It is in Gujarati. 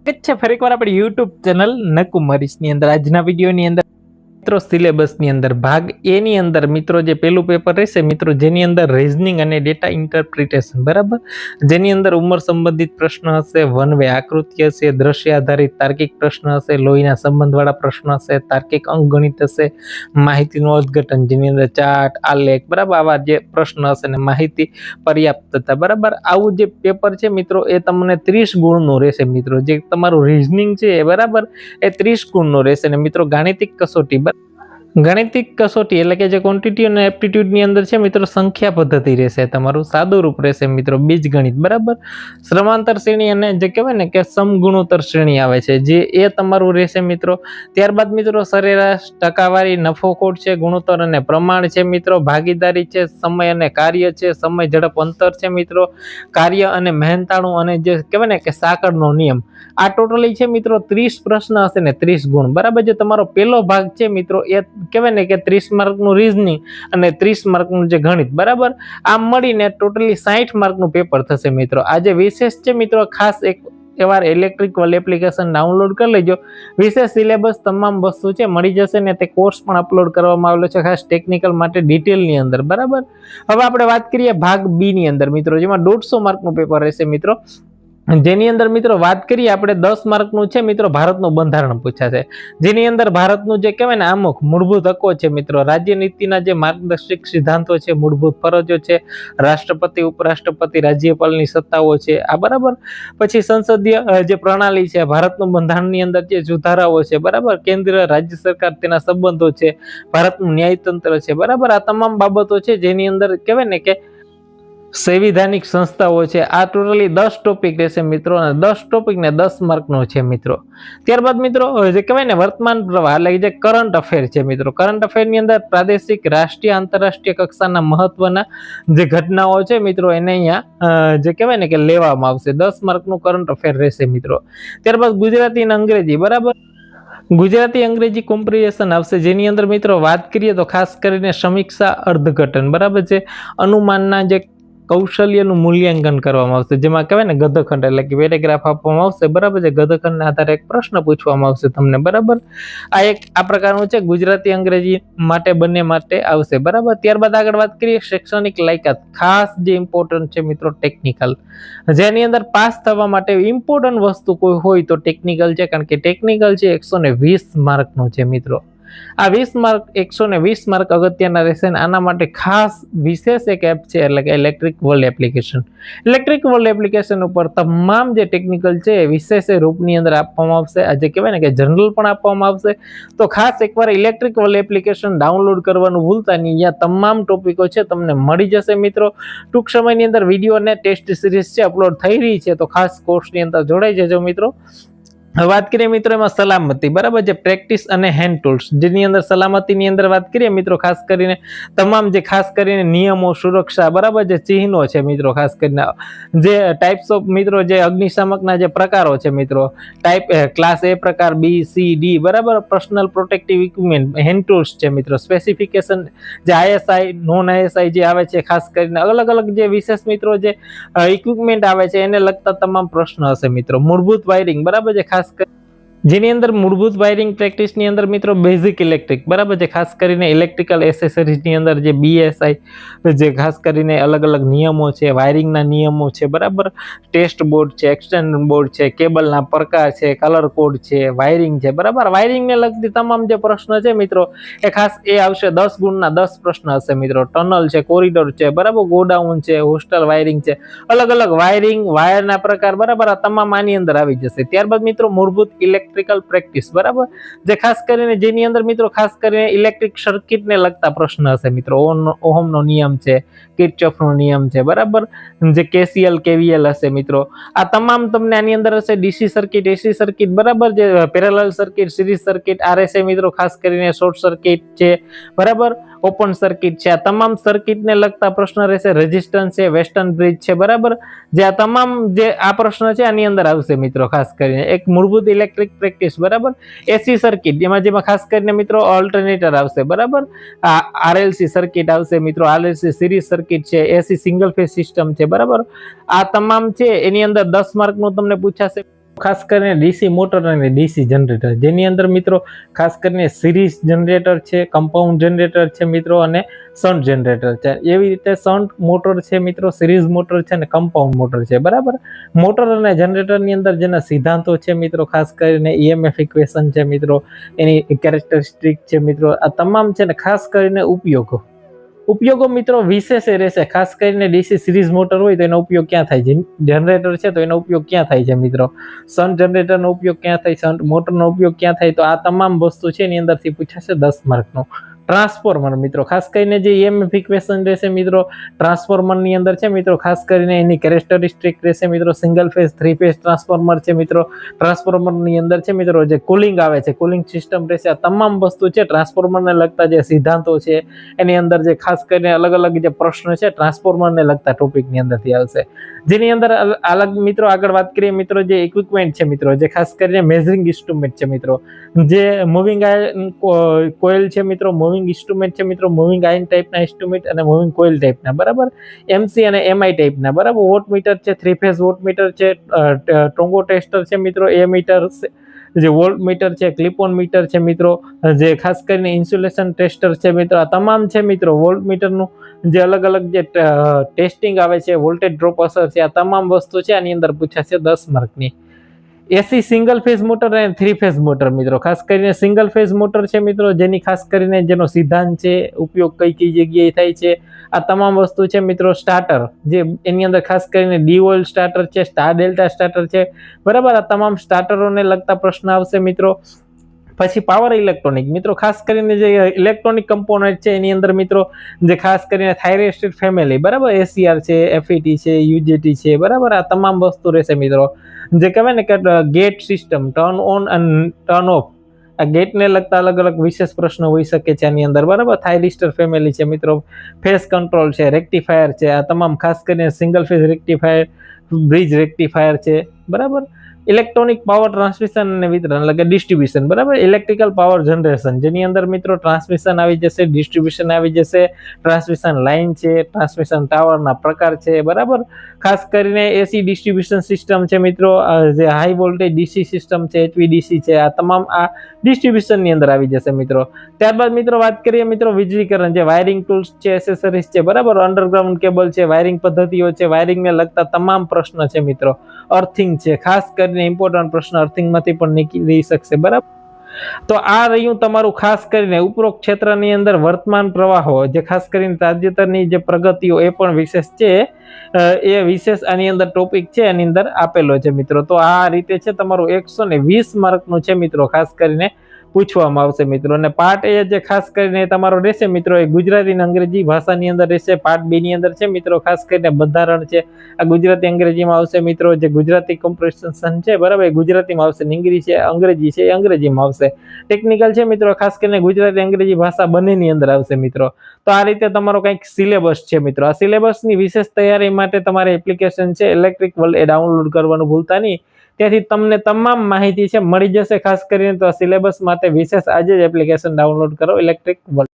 સ્વાગત છે ફરીકવાર આપણી YouTube ચેનલ નકુમારીસની અંદર। આજના વિડીયોની અંદર મિત્રો સિલેબસની અંદર ભાગ એ ની અંદર મિત્રો જે પહેલું પેપર રહેશે મિત્રો જેની અંદર રીઝનિંગ અને ડેટા ઇન્ટરપ્રિટેશન બરાબર, જેની અંદર ઉંમર સંબંધિત પ્રશ્ન હશે, વન વે આકૃતિ હશે, દ્રશ્ય આધારિત તાર્કિક પ્રશ્ન હશે, લોહીના સંબંધવાળા પ્રશ્ન હશે, તાર્કિક અંકગણિત હશે, માહિતીનું અર્થઘટન જેની અંદર ચાર્ટ, આલેખ બરાબર આવા જે પ્રશ્ન હશે ને માહિતી પર્યાપ્તતા બરાબર આવું જે પેપર છે મિત્રો એ તમને 30 ગુણનું રહેશે મિત્રો। જે તમારું રીઝનિંગ છે બરાબર એ 30 ગુણનું રહેશે ને મિત્રો ગાણિતિક કસોટી ગણિતિક કસોટી એટલે કે જે ક્વોન્ટિટી અને એપ્ટિટ્યુડ ની અંદર છે મિત્રો સંખ્યા પદ્ધતિ રહેશે, તમારું સાદું રૂપ રહેશે મિત્રો બીજગણિત બરાબર। સમાંતર શ્રેણી અને જે કહેવાય ને કે સમગુણોત્તર શ્રેણી આવે છે જે એ તમારું રહેશે મિત્રો। ત્યારબાદ મિત્રો સરેરાશ, ટકાવારી, નફો ખોટ છે, ગુણોત્તર અને પ્રમાણ છે મિત્રો, ભાગીદારી છે, સમય અને કાર્ય છે, સમય ઝડપ અંતર છે મિત્રો, કાર્ય અને મહેનતાણું અને જે કહેવાય ને કે સાંકળનો નિયમ। આ ટોટલી છે મિત્રો 30 પ્રશ્ન હશે ને 30 ગુણ બરાબર। જે તમારો પહેલો ભાગ છે મિત્રો એ કહેવાય ને કે 30 માર્કનું રીઝનિંગ અને 30 માર્કનું જે ગણિત બરાબર આમ મળીને ટોટલી 60 માર્કનું પેપર થશે મિત્રો। આ જે વિશેષ છે મિત્રો ખાસ એકવાર ઇલેક્ટ્રિકલ એપ્લિકેશન ડાઉનલોડ કરી લેજો। વિશેષ સિલેબસ તમામ વસ્તુ છે મળી જશે ને તે કોર્સ પણ અપલોડ કરવામાં આવેલો છે ખાસ ટેકનિકલ માટે ડિટેલની અંદર બરાબર। હવે આપણે વાત કરીએ ભાગ બી ની અંદર મિત્રો જેમાં 150 માર્કનું પેપર રહેશે મિત્રો। જેની અંદર મિત્રો વાત કરીએ આપણે 10 માર્કનું છે મિત્રો ભારતનું બંધારણ પૂછાશે, જેની અંદર ભારતનું જે કહેવાય ને આમુખ મૂળભૂત હકો છે મિત્રો, રાજ્ય નીતિના જે માર્ગદર્શક સિદ્ધાંતો છે, મૂળભૂત ફરજો છે, રાષ્ટ્રપતિ, ઉપરાષ્ટ્રપતિ, રાજ્યપાલની સત્તાઓ છે આ બરાબર। પછી સંસદીય જે પ્રણાલી છે, ભારતનું બંધારણની અંદર જે સુધારાઓ છે બરાબર, કેન્દ્ર રાજ્ય સરકાર તેના સંબંધો છે, ભારતનું ન્યાયતંત્ર છે બરાબર। આ તમામ બાબતો છે જેની અંદર કહેવાય ને કે સંવિધાનિક સંસ્થાઓ છે। આ ટોટલી 10 ટોપિક રહેશે મિત્રો અને 10 ટોપિક ને 10 માર્કનો છે મિત્રો। ત્યારબાદ મિત્રો જે કહેવાય ને વર્તમાન પ્રવાહ એટલે જે કરંટ અફેર છે મિત્રો, કરંટ અફેરની અંદર પ્રાદેશિક, રાષ્ટ્રીય, આંતરરાષ્ટ્રીય કક્ષાના મહત્વના જે ઘટનાઓ છે મિત્રો એને અહીંયા જે કહેવાય ને કે લેવામાં આવશે। 10 માર્કનું કરંટ અફેર રહેશે મિત્રો। ત્યારબાદ ગુજરાતી અને અંગ્રેજી બરાબર, ગુજરાતી અંગ્રેજી કોમ્પ્રિહેન્શન આવશે જેની અંદર મિત્રો વાત કરીએ તો ખાસ કરીને સમીક્ષા, અર્થઘટન બરાબર છે, અનુમાનના જે કૌશલ્યનું મૂલ્યાંકન કરવામાં આવશે જેમાં કહેવાય ને ગદ્યખંડ એટલે કે પેરેગ્રાફ આપવામાં આવશે બરાબર છે, ગદ્યખંડના આધારે એક પ્રશ્ન પૂછવામાં આવશે તમને બરાબર। આ પ્રકારનું છે ગુજરાતી અંગ્રેજી માટે બંને માટે આવશે બરાબર। ત્યારબાદ આગળ વાત કરીએ શૈક્ષણિક લાયકાત, ખાસ જે ઇમ્પોર્ટન્ટ છે મિત્રો ટેકનિકલ, જેની અંદર પાસ થવા માટે ઇમ્પોર્ટન્ટ વસ્તુ કોઈ હોય તો ટેકનિકલ છે, કારણ કે ટેકનિકલ છે 120 માર્કનો છે મિત્રો। આ 20 માર્ક 120 માર્ક અગત્યના રહેશે ને આના માટે ખાસ વિશેષ એક એપ છે એટલે કે electric world application. Electric world application ઉપર તમામ જે ટેકનિકલ છે વિશેષ રૂપની અંદર આપવામાં આવશે, આ જે કહેવાય ને કે જનરલ પણ આપવામાં આવશે। તો ખાસ એકવાર ઇલેક્ટ્રિક વર્લ્ડ એપ્લિકેશન ડાઉનલોડ કરવાનું ભૂલતા નહીં, અહીંયા તમામ ટોપિકો છે તમને મળી જશે મિત્રો। ટૂંક સમયની અંદર વિડીયો અને ટેસ્ટ સિરીઝ છે અપલોડ થઈ રહી છે તો ખાસ કોર્સની અંદર જોડાઈ જજો મિત્રો। વાત કરીએ મિત્રો એમાં સલામતી બરાબર, જે પ્રેક્ટિસ અને હેન્ડ ટૂલ્સ જેની અંદર સલામતીની અંદર વાત કરીએ મિત્રો ખાસ કરીને તમામ જે ખાસ કરીને નિયમો, સુરક્ષા બરાબર, જે ચિહ્નો છે મિત્રો, ખાસ કરીને જે ટાઈપ્સ ઓફ મિત્રો જે અગ્નિશામકના જે પ્રકારો છે મિત્રો, ટાઈપ ક્લાસ એ પ્રકાર, બી, સી, ડી બરાબર, personal protective equipment, hand tools છે મિત્રો, સ્પેસિફિકેશન જે આઈએસઆઈ, નોન આઈએસઆઈ જે આવે છે, ખાસ કરીને અલગ અલગ જે વિશેષ મિત્રો જે ઇક્વિપમેન્ટ આવે છે એને લગતા તમામ પ્રશ્ન હશે મિત્રો। મૂળભૂત વાયરિંગ બરાબર, જે ખાસ જેની અંદર મૂળભૂત વાયરિંગ પ્રેક્ટિસની અંદર મિત્રો બેઝિક ઇલેક્ટ્રિક બરાબર, જે ખાસ કરીને ઇલેક્ટ્રિકલ એસેસરીઝની અંદર જે બીએસઆઈ જે ખાસ કરીને અલગ અલગ નિયમો છે, વાયરિંગના નિયમો છે બરાબર, ટેસ્ટ બોર્ડ છે, એક્સટેન્શન બોર્ડ છે, કેબલના પ્રકાર છે, કલર કોડ છે, વાયરિંગ છે બરાબર। વાયરિંગને લગતી તમામ જે પ્રશ્ન છે મિત્રો એ ખાસ એ આવશે 10 ગુણના 10 પ્રશ્ન હશે મિત્રો। ટનલ છે, કોરિડોર છે બરાબર, ગોડાઉન છે, હોસ્ટેલ વાયરિંગ છે, અલગ અલગ વાયરિંગ, વાયરના પ્રકાર બરાબર આ તમામ આની અંદર આવી જશે। ત્યારબાદ મિત્રો મૂળભૂત ઇલેક્ટ્રિકલ પ્રેક્ટિસ બરાબર, જે ખાસ કરીને જેની અંદર મિત્રો ખાસ કરીને ઇલેક્ટ્રિક સર્કિટને લગતા પ્રશ્ન હશે મિત્રો, ઓહમનો નિયમ છે, કિર્ચોફનો નિયમ છે બરાબર, જે કેસીએલ, કેવીએલ હશે મિત્રો। આ તમામ તમને આની અંદર હશે। ડીસી સર્કિટ, એસી સર્કિટ બરાબર, જે parallel circuit, series circuit, RSA મિત્રો ખાસ કરીને શોર્ટ સર્કિટ છે બરાબર, ઓપન સર્કિટ છે, આ તમામ સર્કિટને લગતા પ્રશ્ન રહેશે। રેઝિસ્ટન્સ છે, વેસ્ટર્ન બ્રિજ છે બરાબર, જે આ તમામ જે આ પ્રશ્ન છે આની અંદર આવશે મિત્રો। ખાસ કરીને એક મૂળભૂત ઇલેક્ટ્રિક પ્રેક્ટિસ બરાબર, એસી સર્કિટ જેમાં ખાસ કરીને મિત્રો ઓલ્ટરનેટર આવશે બરાબર, આરએલસી સર્કિટ આવશે મિત્રો, આરએલસી સિરીઝ સર્કિટ છે, એસી સિંગલ ફેઝ સિસ્ટમ છે બરાબર। આ તમામ છે એની અંદર 10 માર્કનું તમને પૂછાશે। ખાસ કરીને ડીસી મોટર અને ડીસી જનરેટર, જેની અંદર મિત્રો ખાસ કરીને સિરીઝ જનરેટર છે, કમ્પાઉન્ડ જનરેટર છે મિત્રો, અને શન્ટ જનરેટર છે. એવી રીતે શન્ટ મોટર છે મિત્રો, સિરીઝ મોટર છે અને કમ્પાઉન્ડ મોટર છે. બરાબર, મોટર અને જનરેટરની અંદર જેના સિદ્ધાંતો છે મિત્રો, ખાસ કરીને EMF ઇક્વેશન છે મિત્રો, એની કેરેક્ટરિસ્ટિક છે મિત્રો, આ તમામ છે ને ખાસ કરીને ઉપયોગો મિત્રો વિશેષ રહેશે. ખાસ કરીને ડીસી સિરીઝ મોટર હોય તો એનો ઉપયોગ ક્યાં થાય છે, જનરેટર છે તો એનો ઉપયોગ ક્યાં થાય છે મિત્રો, શન્ટ જનરેટરનો ઉપયોગ ક્યાં થાય, શન્ટ મોટરનો ઉપયોગ ક્યાં થાય, તો આ તમામ વસ્તુ છે એની અંદરથી પૂછાશે 10 માર્કનો. ટ્રાન્સફોર્મર મિત્રો, ખાસ કરીને જે EMF ઇક્વેશન રહેશે મિત્રો, ટ્રાન્સફોર્મરની અંદર છે મિત્રો, ખાસ કરીને એની કેરેક્ટરિસ્ટિક રહેશે મિત્રો, સિંગલ ફેઝ 3 ફેઝ ટ્રાન્સફોર્મર છે મિત્રો. ટ્રાન્સફોર્મરની અંદર છે મિત્રો જે કુલિંગ આવે છે, કુલિંગ સિસ્ટમ રહેશે. આ તમામ વસ્તુ છે ટ્રાન્સફોર્મરને લગતા જે સિદ્ધાંતો છે એની અંદર જે ખાસ કરીને અલગ અલગ જે પ્રશ્ન છે ટ્રાન્સફોર્મરને લગતા ટોપિકની અંદરથી આવશે. જેની અંદર અલગ મિત્રો આગળ વાત કરીએ મિત્રો, જે ઇક્વિપમેન્ટ છે મિત્રો, જે ખાસ કરીને મેઝરિંગ ઇન્સ્ટ્રુમેન્ટ છે મિત્રો, જે મૂવિંગ કોઇલ છે મિત્રો, મૂવિંગ ઇન્સ્ટ્રુમેન્ટ છે મિત્રો, મૂવિંગ આયન ટાઈપના ઇન્સ્ટ્રુમેન્ટ અને મૂવિંગ કોઇલ ટાઈપના. બરાબર, MC અને MI ટાઈપના. બરાબર, વોટ મીટર છે, 3 ફેઝ વોટ મીટર છે, ટોંગો ટેસ્ટર છે મિત્રો, એ મીટર, જે વોલ્ટ મીટર છે, ક્લિપ ઓન મીટર છે મિત્રો, જે ખાસ કરીને ઇન્સ્યુલેશન ટેસ્ટર છે મિત્રો. આ તમામ છે મિત્રો વોલ્ટ મીટરનું જે અલગ અલગ જે ટેસ્ટિંગ આવે છે, વોલ્ટેજ ડ્રોપ અસર છે, આ તમામ વસ્તુ છે આની અંદર પૂછાશે 10 માર્કની. એસી સિંગલ ફેઝ મોટર અને 3 ફેઝ મોટર મિત્રો, ખાસ કરીને સિંગલ ફેઝ મોટર છે મિત્રો, જેની ખાસ કરીને જેનો સિદ્ધાંત છે, ઉપયોગ કઈ જગ્યાએ થાય છે, આ તમામ વસ્તુ છે મિત્રો. સ્ટાર્ટર, જે એની અંદર ખાસ કરીને ડી ઓઇલ સ્ટાર્ટર છે, સ્ટાર ડેલ્ટા સ્ટાર્ટર છે. બરાબર, આ તમામ સ્ટાર્ટરોને લગતા પ્રશ્ન આવશે મિત્રો. પછી પાવર ઇલેક્ટ્રોનિક મિત્રો, ખાસ કરીને જે ઇલેક્ટ્રોનિક કમ્પોનન્ટ છે એની અંદર મિત્રો, જે ખાસ કરીને થાઇરેસ્ટિડ ફેમિલી, બરાબર, ACR છે, FET છે, UJT છે. બરાબર, આ તમામ વસ્તુ રહેશે મિત્રો. જે કહેવાય ને કે ગેટ સિસ્ટમ, ટર્ન ઓન અને ટર્ન ઓફ, આ ગેટને લગતા અલગ અલગ વિશેષ પ્રશ્નો હોઈ શકે છે આની અંદર. બરાબર, થાઇરિસ્ટર ફેમિલી છે મિત્રો, ફેઝ કંટ્રોલ છે, રેક્ટિફાયર છે, આ તમામ ખાસ કરીને single phase rectifier, bridge rectifier છે. બરાબર, ઇલેક્ટ્રોનિક પાવર ટ્રાન્સમિશન અને વિતરણ એટલે કે ડિસ્ટ્રીબ્યુશન. બરાબર, ઇલેક્ટ્રિકલ પાવર જનરેશન, જેની અંદર મિત્રો ટ્રાન્સમિશન આવી જશે, ડિસ્ટ્રીબ્યુશન આવી જશે, ટ્રાન્સમિશન લાઇન છે, ટ્રાન્સમિશન ટાવરના પ્રકાર છે. બરાબર, ખાસ કરીને એસી ડિસ્ટ્રીબ્યુશન સિસ્ટમ છે મિત્રો, જે હાઈ વોલ્ટેજ ડીસી સિસ્ટમ છે, HVDC છે, આ તમામ આ ડિસ્ટ્રીબ્યુશનની અંદર આવી જશે મિત્રો. ત્યારબાદ મિત્રો વાત કરીએ મિત્રો વીજળીકરણ, જે વાયરિંગ ટૂલ્સ છે, એસેસરીઝ છે. બરાબર, અંડરગ્રાઉન્ડ કેબલ છે, વાયરિંગ પદ્ધતિઓ છે, વાયરિંગને લગતા તમામ પ્રશ્ન છે મિત્રો. અર્થિંગ છે, ખાસ કરીને ઇમ્પોર્ટન્ટ પ્રશ્ન અર્થિંગમાંથી પણ નીકળી શકશે. બરાબર, તો આ રહ્યું તમારું ખાસ કરીને ઉપરોક્ત ક્ષેત્રની અંદર વર્તમાન પ્રવાહો, જે ખાસ કરીને તાજેતરની જે પ્રગતિઓ એ પણ વિશેષ છે, એ વિશેષ આની અંદર ટોપિક છે એની અંદર આપેલો છે મિત્રો. તો આ રીતે છે તમારું 120 માર્કનું છે મિત્રો, ખાસ કરીને પૂછવામાં આવશે મિત્રો. અને પાર્ટ એ જે ખાસ કરીને તમારો રહેશે મિત્રો, એ ગુજરાતી અને અંગ્રેજી ભાષાની અંદર રહેશે. પાર્ટ B ની અંદર છે મિત્રો, ખાસ કરીને બંધારણ છે, આ ગુજરાતી અંગ્રેજીમાં આવશે મિત્રો. જે ગુજરાતી કોમ્પ્રિહેન્શન છે, બરાબર, એ ગુજરાતીમાં આવશે, ઇંગ્લિશ છે, અંગ્રેજી છે, એ અંગ્રેજીમાં આવશે. ટેકનિકલ છે મિત્રો, ખાસ કરીને ગુજરાતી અંગ્રેજી ભાષા બંનેની અંદર આવશે મિત્રો. તો આ રીતે તમારો કંઈક સિલેબસ છે મિત્રો. આ સિલેબસની વિશેષ તૈયારી માટે તમારે એપ્લિકેશન છે ઇલેક્ટ્રિક વર્લ્ડ એ ડાઉનલોડ કરવાનું ભૂલતા નહીં. ત્યાંથી તમને તમામ માહિતી છે મળી જશે. ખાસ કરીને તો આ સિલેબસ માટે વિશેષ આજે જ એપ્લિકેશન ડાઉનલોડ કરો ઇલેક્ટ્રિક વર્લ્ડ.